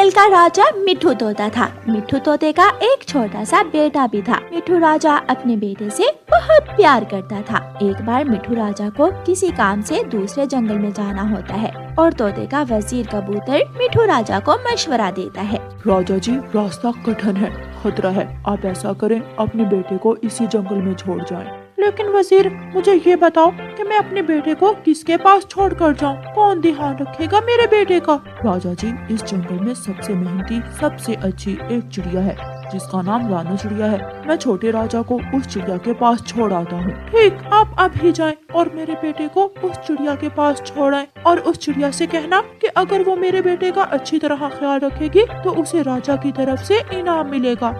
जंगल का राजा मिठू तोता था। मिठू तोते का एक छोटा सा बेटा भी था। मिठू राजा अपने बेटे से बहुत प्यार करता था। एक बार मिठू राजा को किसी काम से दूसरे जंगल में जाना होता है और तोते का वजीर कबूतर मिठू राजा को मशवरा देता है। राजा जी, रास्ता कठिन है, खतरा है। आप ऐसा करें, अपने बेटे को इसी जंगल में छोड़ जाएं। लेकिन वजीर, मुझे ये बताओ कि मैं अपने बेटे को किसके पास छोड़ कर जाऊँ? कौन ध्यान रखेगा मेरे बेटे का? राजा जी, इस जंगल में सबसे मेहनती, सबसे अच्छी एक चिड़िया है जिसका नाम रानो चिड़िया है। मैं छोटे राजा को उस चिड़िया के पास छोड़ आता हूँ। ठीक, आप अभी जाएं और मेरे बेटे को उस चिड़िया के पास छोड़ाएं और उस चिड़िया से कहना कि अगर वो मेरे बेटे का अच्छी तरह ख्याल रखेगी तो उसे राजा की तरफ से इनाम मिलेगा।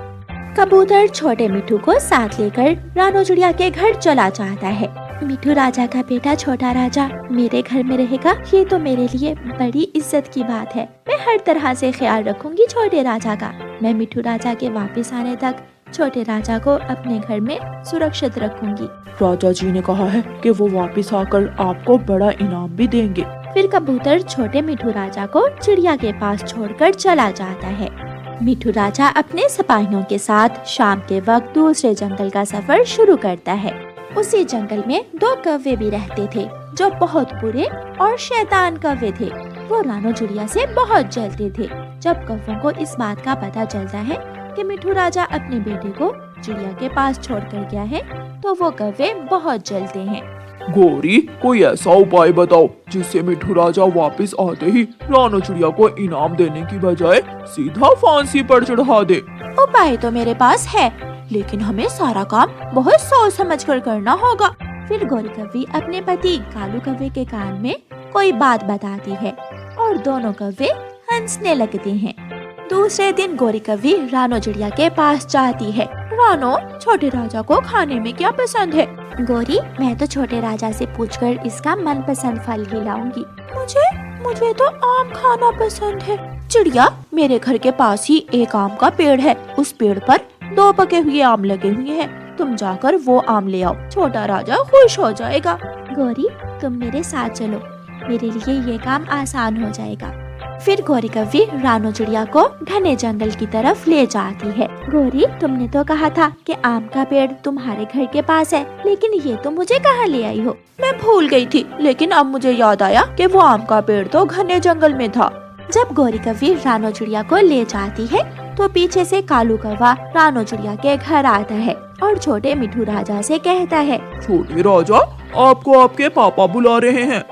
कबूतर छोटे मिठू को साथ लेकर रानो चिड़िया के घर चला जाता है। मिठू राजा का बेटा छोटा राजा मेरे घर में रहेगा, ये तो मेरे लिए बड़ी इज्जत की बात है। मैं हर तरह से ख्याल रखूंगी छोटे राजा का। मैं मिठू राजा के वापस आने तक छोटे राजा को अपने घर में सुरक्षित रखूंगी। राजा जी ने कहा है कि वो वापस आकर आपको बड़ा इनाम भी देंगे। फिर कबूतर छोटे मिठू राजा को चिड़िया के पास छोड़कर चला जाता है। मिठू राजा अपने सिपाहियों के साथ शाम के वक्त दूसरे जंगल का सफर शुरू करता है। उसी जंगल में 2 कौवे भी रहते थे जो बहुत बुरे और शैतान कौवे थे। वो रानो चिड़िया से बहुत जलते थे। जब कौवों को इस बात का पता चलता है कि मिठू राजा अपने बेटे को चिड़िया के पास छोड़कर गया है तो वो कौवे बहुत जलते हैं। गोरी, कोई ऐसा उपाय बताओ जिससे मिठू राजा वापस आते ही रानो चिड़िया को इनाम देने की बजाय सीधा फांसी पर चढ़ा दे। उपाय तो मेरे पास है, लेकिन हमें सारा काम बहुत सोच समझ कर करना होगा। फिर गोरी कौवी अपने पति कालू कौवे के कान में कोई बात बताती है और दोनों कौवे हंसने लगते हैं। दूसरे दिन गोरी कौवी रानो चिड़िया के पास जाती है। रानो, छोटे राजा को खाने में क्या पसंद है? गोरी, मैं तो छोटे राजा से पूछकर इसका मनपसंद फल ही लाऊंगी। मुझे तो आम खाना पसंद है। चिड़िया, मेरे घर के पास ही एक आम का पेड़ है। उस पेड़ पर 2 पके हुए आम लगे हुए हैं। तुम जाकर वो आम ले आओ, छोटा राजा खुश हो जाएगा। गोरी, तुम मेरे साथ चलो, मेरे लिए ये काम आसान हो जाएगा। फिर गोरी कौवी रानो चिड़िया को घने जंगल की तरफ ले जाती है। गोरी, तुमने तो कहा था कि आम का पेड़ तुम्हारे घर के पास है, लेकिन ये तो मुझे कहाँ ले आई हो? मैं भूल गई थी, लेकिन अब मुझे याद आया कि वो आम का पेड़ तो घने जंगल में था। जब गोरी कौवी रानो चिड़िया को ले जाती है तो पीछे से कालू कौवा रानो चिड़िया के घर आता है और छोटे मिठू राजा से कहता है, छोटे राजा, आपको आपके पापा बुला रहे हैं।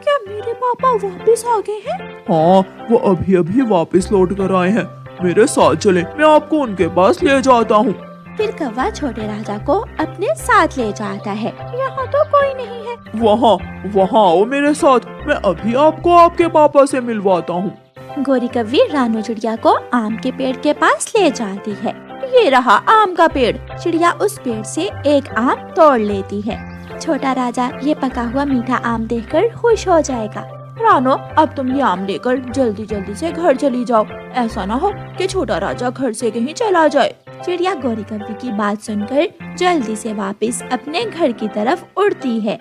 क्या मेरे पापा वापस आ गए हैं? हाँ, वो अभी अभी वापस लौट कर आए हैं। मेरे साथ चले, मैं आपको उनके पास ले जाता हूँ। फिर कौवा छोटे राजा को अपने साथ ले जाता है। यहाँ तो कोई नहीं है। वहाँ आओ मेरे साथ, मैं अभी आपको आपके पापा से मिलवाता हूँ। गोरी कौवी रानो चिड़िया को आम के पेड़ के पास ले जाती है। ये रहा आम का पेड़। चिड़िया उस पेड़ से एक आम तोड़ लेती है। छोटा राजा ये पका हुआ मीठा आम देखकर खुश हो जाएगा। रानो, अब तुम ये आम लेकर जल्दी जल्दी से घर चली जाओ। ऐसा ना हो कि छोटा राजा घर से कहीं चला जाए। चिड़िया गोरी कौवी की बात सुनकर जल्दी से वापस अपने घर की तरफ उड़ती है।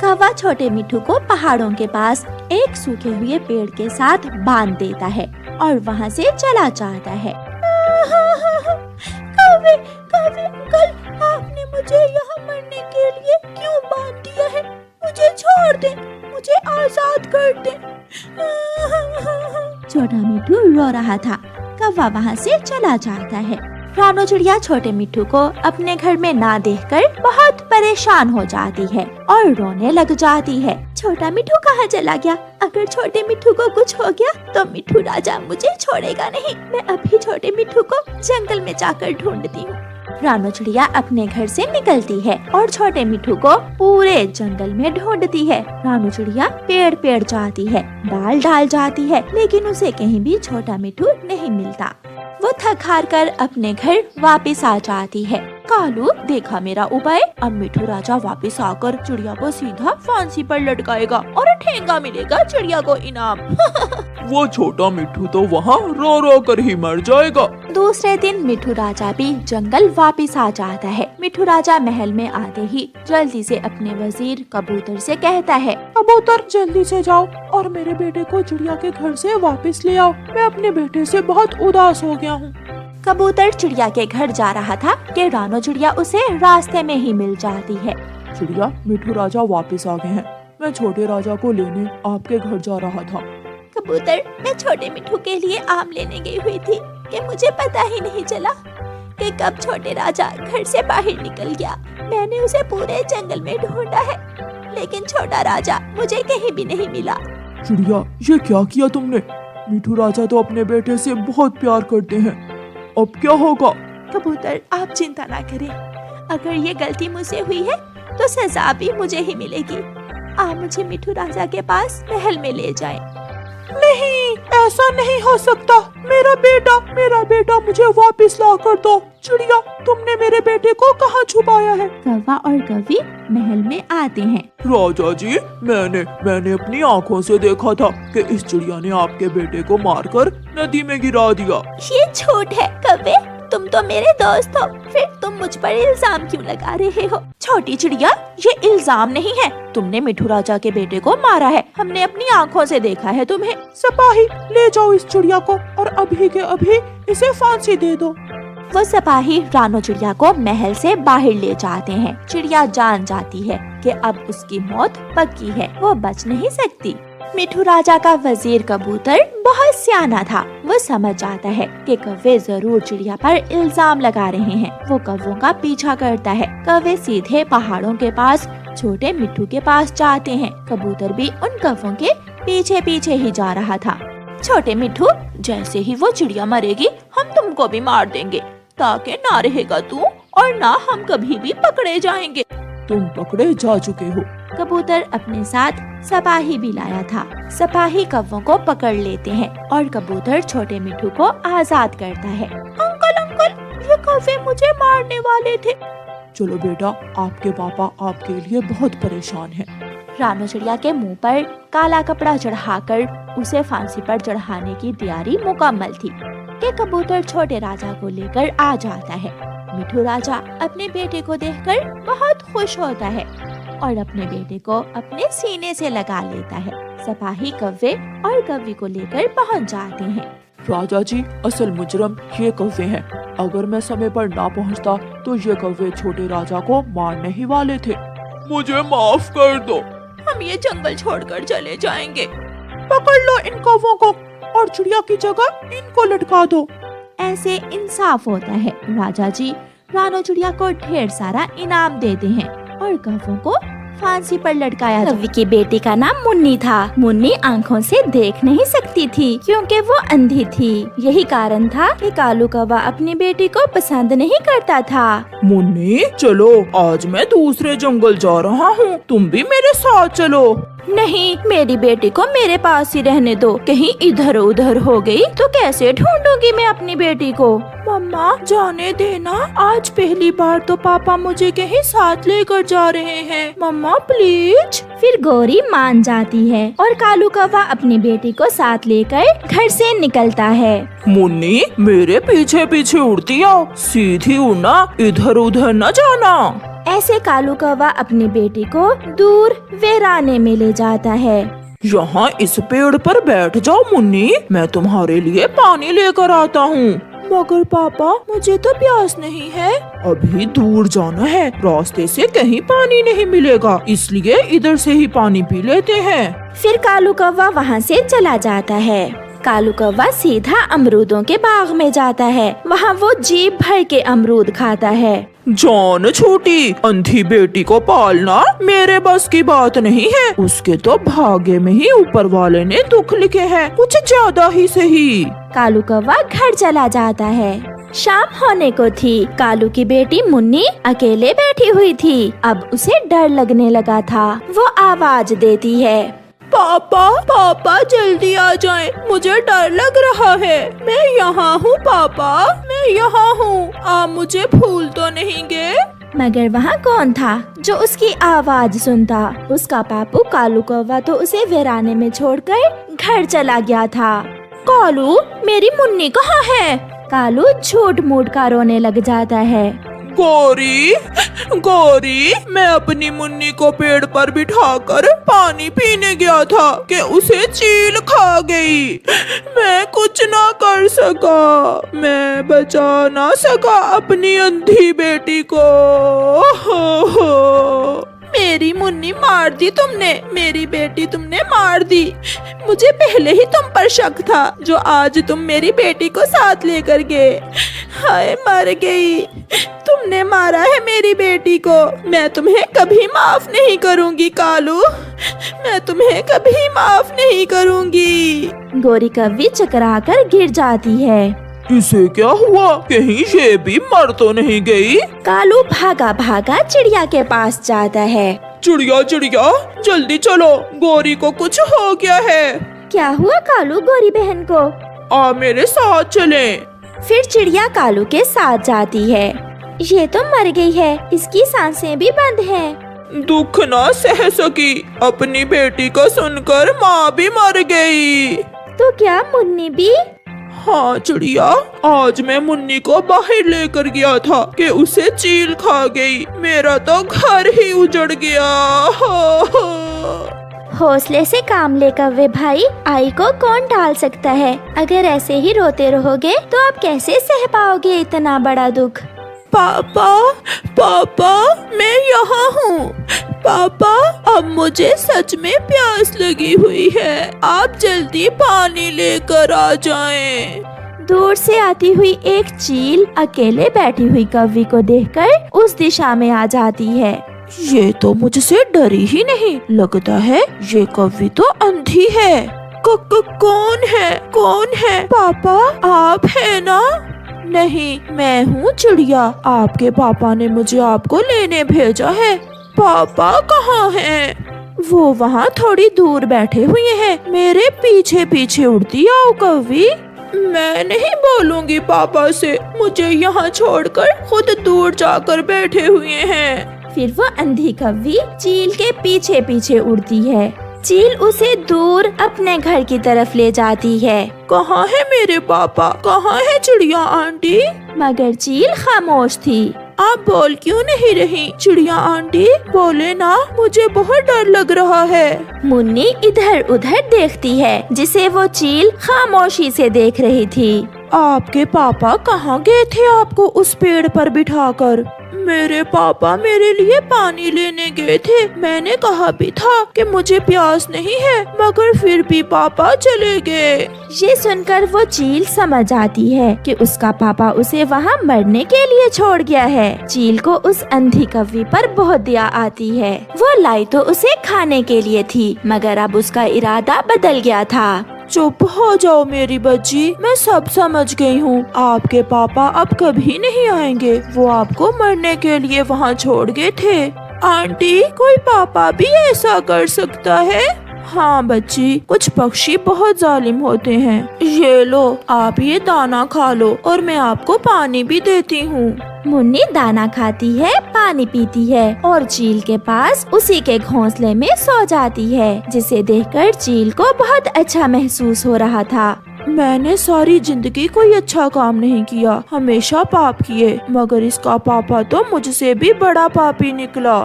कौवा छोटे मिठू को पहाड़ों के पास एक सूखे हुए पेड़ के साथ बांध देता है और वहाँ से चला जाता है। कौवे अंकल, आपने मुझे यहाँ मरने के लिए क्यों बांध दिया है? मुझे छोड़ दे, मुझे आजाद कर दे। छोटा मिठू रो रहा था। कौवा वहाँ से चला जाता है। रानो चिड़िया छोटे मिठू को अपने घर में ना देखकर बहुत परेशान हो जाती है और रोने लग जाती है। छोटा मिठू कहाँ चला गया? अगर छोटे मिठू को कुछ हो गया तो मिठू राजा मुझे छोड़ेगा नहीं। मैं अभी छोटे मिठू को जंगल में जाकर ढूंढती हूँ। रानो चिड़िया अपने घर से निकलती है और छोटे मिठू को पूरे जंगल में ढूंढती है। रानो चिड़िया पेड़ जाती है, डाल जाती है, लेकिन उसे कहीं भी छोटा मिठू नहीं मिलता। वो थक हार कर अपने घर वापस आ जाती है। कालू, देखा मेरा उपाय? अब मिठू राजा वापस आकर चिड़िया को सीधा फांसी पर लटकाएगा और ठेंगा मिलेगा चिड़िया को इनाम। वो छोटा मिट्ठू तो वहाँ रो रो कर ही मर जाएगा। दूसरे दिन मिट्ठू राजा भी जंगल वापस आ जाता है। मिट्ठू राजा महल में आते ही जल्दी से अपने वजीर कबूतर से कहता है, कबूतर जल्दी से जाओ और मेरे बेटे को चिड़िया के घर से वापस ले आओ। मैं अपने बेटे से बहुत उदास हो गया हूँ। कबूतर चिड़िया के घर जा रहा था कि रानो चिड़िया उसे रास्ते में ही मिल जाती है। चिड़िया, मिट्ठू राजा वापस आ गए हैं। मैं छोटे राजा को लेने आपके घर जा रहा था। कबूतर, मैं छोटे मिट्ठू के लिए आम लेने गई हुई थी कि मुझे पता ही नहीं चला कि कब छोटे राजा घर से बाहर निकल गया। मैंने उसे पूरे जंगल में ढूंढा है, लेकिन छोटा राजा मुझे कहीं भी नहीं मिला। चिड़िया, ये क्या किया तुमने? मिट्ठू राजा तो अपने बेटे से बहुत प्यार करते हैं। अब क्या होगा? कबूतर, आप चिंता ना करें। अगर ये गलती मुझसे हुई है तो सजा भी मुझे ही मिलेगी। आप मुझे मिट्ठू राजा के पास महल में ले जाएं। नहीं, ऐसा नहीं हो सकता। मेरा बेटा मुझे वापस ला कर दो। चिड़िया, तुमने मेरे बेटे को कहाँ छुपाया है? कौवा और कौवी महल में आते हैं। राजा जी, मैंने अपनी आँखों से देखा था कि इस चिड़िया ने आपके बेटे को मारकर नदी में गिरा दिया। ये झूठ है कौवे, तुम तो मेरे दोस्त हो, फिर तुम मुझ पर इल्जाम क्यों लगा रहे हो? छोटी चिड़िया, ये इल्जाम नहीं है। तुमने मिट्ठू राजा के बेटे को मारा है। हमने अपनी आँखों से देखा है तुम्हें। सिपाही, ले जाओ इस चिड़िया को और अभी के अभी इसे फांसी दे दो। वो सिपाही रानो चिड़िया को महल से बाहर ले जाते हैं। चिड़िया जान जाती है कि अब उसकी मौत पक्की है, वो बच नहीं सकती। मिट्ठू राजा का वजीर कबूतर बहुत सियाना था। वो समझ जाता है कि कौवे जरूर चिड़िया पर इल्जाम लगा रहे हैं। वो कौवों का पीछा करता है। कौवे सीधे पहाड़ों के पास छोटे मिट्ठू के पास जाते हैं। कबूतर भी उन कौवों के पीछे पीछे ही जा रहा था। छोटे मिट्ठू, जैसे ही वो चिड़िया मरेगी हम तुमको भी मार देंगे, ताकि ना रहेगा तू और ना हम कभी भी पकड़े जाएंगे। तुम पकड़े जा चुके हो। कबूतर अपने साथ सिपाही भी लाया था। सिपाही कौवों को पकड़ लेते हैं और कबूतर छोटे मिट्ठू को आजाद करता है। अंकल, ये कौवे मुझे मारने वाले थे। चलो बेटा, आपके पापा आपके लिए बहुत परेशान हैं। रानो चिड़िया के मुंह पर काला कपड़ा चढ़ाकर उसे फांसी पर चढ़ाने की तैयारी मुकम्मल थी कि कबूतर छोटे राजा को लेकर आ जाता है। मिट्ठू राजा अपने बेटे को देखकर बहुत खुश होता है और अपने बेटे को अपने सीने से लगा लेता है। सिपाही कौवे और कौवी को लेकर पहुंच जाते हैं। राजा जी, असल मुजरम ये कौवे हैं। अगर मैं समय पर ना पहुंचता तो ये कौवे छोटे राजा को मारने ही वाले थे। मुझे माफ कर दो। हम ये जंगल छोड़कर चले जाएंगे। पकड़ लो इन कौवों को और चिड़िया की जगह इनको लटका दो। ऐसे इंसाफ होता है। राजा जी रानो चिड़िया को ढेर सारा इनाम देते हैं और कौवों को फांसी पर लटकाया। कौवी की बेटी का नाम मुन्नी था। मुन्नी आँखों से देख नहीं सकती थी क्योंकि वो अंधी थी। यही कारण था कि कालू कौवा अपनी बेटी को पसंद नहीं करता था। मुन्नी, चलो, आज मैं दूसरे जंगल जा रहा हूँ, तुम भी मेरे साथ चलो। नहीं, मेरी बेटी को मेरे पास ही रहने दो। कहीं इधर उधर हो गई तो कैसे ढूंढूंगी मैं अपनी बेटी को? मम्मा, जाने देना। आज पहली बार तो पापा मुझे कहीं साथ लेकर जा रहे हैं। मम्मा प्लीज। फिर गौरी मान जाती है और कालू कौवा अपनी बेटी को साथ लेकर घर से निकलता है। मुन्नी, मेरे पीछे पीछे उड़ती आओ, सीधी उड़ना, इधर उधर न जाना। ऐसे कालू कौवा अपनी बेटी को दूर वीराने में ले जाता है। यहाँ इस पेड़ पर बैठ जाओ मुन्नी, मैं तुम्हारे लिए पानी लेकर आता हूँ। मगर पापा, मुझे तो प्यास नहीं है। अभी दूर जाना है, रास्ते से कहीं पानी नहीं मिलेगा, इसलिए इधर से ही पानी पी लेते हैं। फिर कालू कौवा वहाँ से चला जाता है। कालू कौवा सीधा अमरूदों के बाग में जाता है। वहाँ वो जी भर के अमरूद खाता है। जान छोटी, अंधी बेटी को पालना मेरे बस की बात नहीं है। उसके तो भाग्य में ही ऊपर वाले ने दुख लिखे हैं, कुछ ज्यादा ही सही। कालू कौवा घर चला जाता है। शाम होने को थी। कालू की बेटी मुन्नी अकेले बैठी हुई थी। अब उसे डर लगने लगा था। वो आवाज देती है, पापा, पापा जल्दी आ जाएं, मुझे डर लग रहा है। मैं यहाँ हूँ पापा, मैं यहाँ हूँ, आप मुझे भूल तो नहीं गए? मगर वहाँ कौन था जो उसकी आवाज सुनता? उसका पापू कालू कौवा तो उसे वीराने में छोड़कर घर चला गया था। कालू, मेरी मुन्नी कहाँ है? कालू झूठ मूठ का रोने लग जाता है। गौरी, गौरी, मैं अपनी मुन्नी को पेड़ पर बिठाकर पानी पीने गया था कि उसे चील खा गई। मैं कुछ ना कर सका, मैं बचा ना सका अपनी अंधी बेटी को। मेरी मुन्नी मार दी तुमने, मेरी बेटी तुमने मार दी। मुझे पहले ही तुम पर शक था, जो आज तुम मेरी बेटी को साथ लेकर गए। हाय, मर गई। तुमने मारा है मेरी बेटी को। मैं तुम्हें कभी माफ नहीं करूंगी कालू, मैं तुम्हें कभी माफ नहीं करूंगी। गौरी कव्वी चकरा कर गिर जाती है। इसे क्या हुआ? कहीं ये भी मर तो नहीं गई? कालू भागा भागा चिड़िया के पास जाता है। चिड़िया, चिड़िया, जल्दी चलो, गौरी को कुछ हो गया है। क्या हुआ कालू गौरी बहन को? आ मेरे साथ चलें। फिर चिड़िया कालू के साथ जाती है। ये तो मर गई है, इसकी सांसें भी बंद हैं। दुख ना सह सकी, अपनी बेटी को सुनकर माँ भी मर गई। तो क्या मुन्नी भी? हाँ चिड़िया, आज मैं मुन्नी को बाहर लेकर गया था कि उसे चील खा गई। मेरा तो घर ही उजड़ गया। हौसले से काम ले कव्वे भाई, आई को कौन टाल सकता है? अगर ऐसे ही रोते रहोगे तो आप कैसे सह पाओगे इतना बड़ा दुख? पापा, पापा, मैं यहाँ हूँ। पापा, अब मुझे सच में प्यास लगी हुई है, आप जल्दी पानी लेकर आ जाएं। दूर से आती हुई एक चील अकेले बैठी हुई कव्वी को देखकर उस दिशा में आ जाती है। ये तो मुझसे डरी ही नहीं, लगता है ये कव्वी तो अंधी है। कौन है? कौन है? पापा, आप है ना? नहीं, मैं हूँ चिड़िया। आपके पापा ने मुझे आपको लेने भेजा है। पापा कहाँ हैं? वो वहाँ थोड़ी दूर बैठे हुए हैं, मेरे पीछे पीछे उड़ती आओ कव्वी। मैं नहीं बोलूँगी पापा से, मुझे यहाँ छोड़कर खुद दूर जाकर बैठे हुए हैं। फिर वो अंधी कव्वी चील के पीछे पीछे उड़ती है। चील उसे दूर अपने घर की तरफ ले जाती है। कहाँ है मेरे पापा? कहाँ है चिड़िया आंटी? मगर चील खामोश थी। आप बोल क्यों नहीं रही चिड़िया आंटी? बोले ना, मुझे बहुत डर लग रहा है। मुन्नी इधर उधर देखती है, जिसे वो चील खामोशी से देख रही थी। आपके पापा कहाँ गए थे आपको उस पेड़ पर बिठाकर? मेरे पापा मेरे लिए पानी लेने गए थे। मैंने कहा भी था कि मुझे प्यास नहीं है, मगर फिर भी पापा चले गए। ये सुनकर वो चील समझ आती है कि उसका पापा उसे वहाँ मरने के लिए छोड़ गया है। चील को उस अंधी कव्वी पर बहुत दया आती है। वो लाई तो उसे खाने के लिए थी, मगर अब उसका इरादा बदल गया था। चुप हो जाओ मेरी बच्ची, मैं सब समझ गई हूँ। आपके पापा अब कभी नहीं आएंगे, वो आपको मरने के लिए वहाँ छोड़ गए थे। आंटी, कोई पापा भी ऐसा कर सकता है? हाँ बच्ची, कुछ पक्षी बहुत जालिम होते हैं। ये लो, आप ये दाना खा लो और मैं आपको पानी भी देती हूँ। मुन्नी दाना खाती है, पानी पीती है और चील के पास उसी के घोंसले में सो जाती है, जिसे देखकर चील को बहुत अच्छा महसूस हो रहा था। मैंने सारी जिंदगी कोई अच्छा काम नहीं किया, हमेशा पाप किए, मगर इसका पापा तो मुझसे भी बड़ा पापी निकला।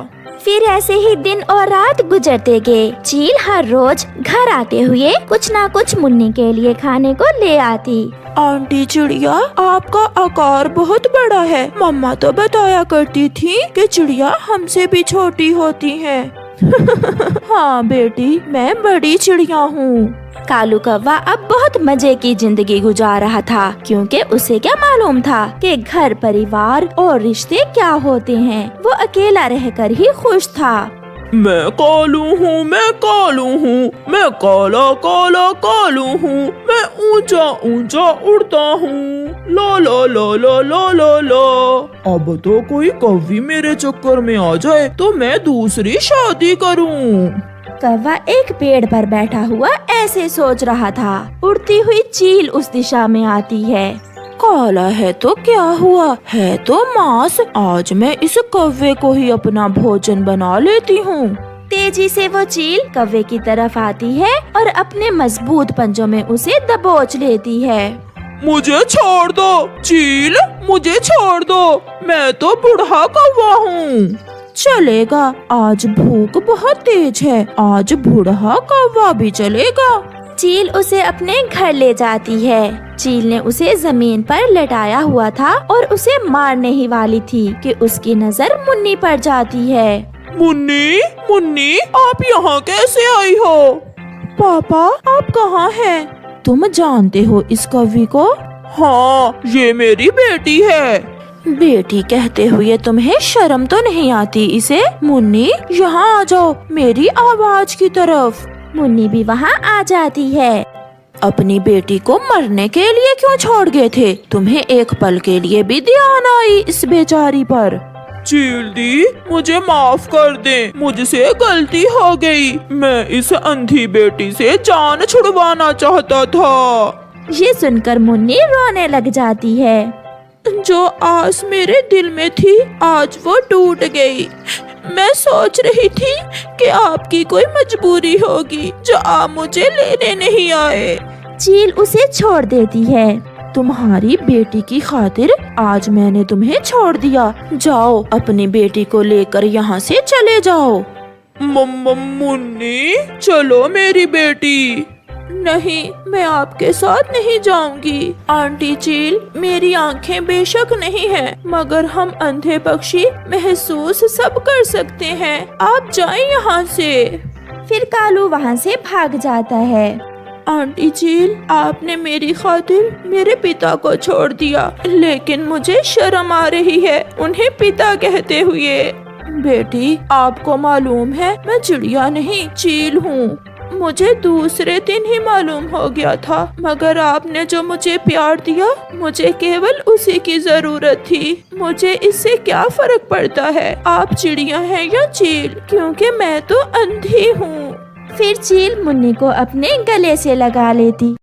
फिर ऐसे ही दिन और रात गुजरते गए। चील हर रोज घर आते हुए कुछ ना कुछ मुन्नी के लिए खाने को ले आती। आंटी चिड़िया, आपका आकार बहुत बड़ा है। मम्मा तो बताया करती थी कि चिड़िया हमसे भी छोटी होती है। हाँ बेटी, मैं बड़ी चिड़िया हूँ। कालू कौवा अब बहुत मजे की जिंदगी गुजार रहा था, क्योंकि उसे क्या मालूम था कि घर परिवार और रिश्ते क्या होते हैं। वो अकेला रहकर ही खुश था। मैं कालू हूँ, मैं कालू हूँ, मैं काला काला कालू हूँ, मैं ऊंचा ऊंचा उड़ता हूँ, ला ला ला ला ला ला ला। अब तो कोई कौवी मेरे चक्कर में आ जाए तो मैं दूसरी शादी करूँ। कौवा एक पेड़ पर बैठा हुआ ऐसे सोच रहा था। उड़ती हुई चील उस दिशा में आती है। काला है तो क्या हुआ, है तो मांस। आज मैं इस कौवे को ही अपना भोजन बना लेती हूँ। तेजी से वो चील कौवे की तरफ आती है और अपने मजबूत पंजों में उसे दबोच लेती है। मुझे छोड़ दो चील, मुझे छोड़ दो, मैं तो बूढ़ा कौवा हूँ। चलेगा, आज भूख बहुत तेज है, आज बूढ़ा कौवा भी चलेगा। चील उसे अपने घर ले जाती है। चील ने उसे जमीन पर लटाया हुआ था और उसे मारने ही वाली थी कि उसकी नजर मुन्नी पर जाती है। मुन्नी, मुन्नी, आप यहाँ कैसे आई हो? पापा, आप कहाँ हैं? तुम जानते हो इस कौवी को? हाँ, ये मेरी बेटी है। बेटी कहते हुए तुम्हें शर्म तो नहीं आती इसे? मुन्नी, यहाँ आ जाओ मेरी आवाज की तरफ। मुन्नी भी वहाँ आ जाती है। अपनी बेटी को मरने के लिए क्यों छोड़ गए थे? तुम्हें एक पल के लिए भी ध्यान आई इस बेचारी पर? चील दी, मुझे माफ कर दे, मुझसे गलती हो गई। मैं इस अंधी बेटी से जान छुड़वाना चाहता था। ये सुनकर मुन्नी रोने लग जाती है। जो आस मेरे दिल में थी, आज वो टूट गई। मैं सोच रही थी कि आपकी कोई मजबूरी होगी जो आप मुझे लेने नहीं आए। चील उसे छोड़ देती है। तुम्हारी बेटी की खातिर आज मैंने तुम्हें छोड़ दिया। जाओ, अपनी बेटी को लेकर यहाँ से चले जाओ। मुन्नी, चलो मेरी बेटी। नहीं, मैं आपके साथ नहीं जाऊंगी। आंटी चील, मेरी आंखें बेशक नहीं हैं, मगर हम अंधे पक्षी महसूस सब कर सकते हैं। आप जाएं यहाँ से। फिर कालू वहाँ से भाग जाता है। आंटी चील, आपने मेरी खातिर मेरे पिता को छोड़ दिया, लेकिन मुझे शर्म आ रही है उन्हें पिता कहते हुए। बेटी, आपको मालूम है मैं चिड़िया नहीं चील हूँ। मुझे दूसरे दिन ही मालूम हो गया था, मगर आपने जो मुझे प्यार दिया, मुझे केवल उसी की जरूरत थी। मुझे इससे क्या फर्क पड़ता है आप चिड़िया हैं या चील, क्योंकि मैं तो अंधी हूँ। फिर चील मुन्नी को अपने गले से लगा लेती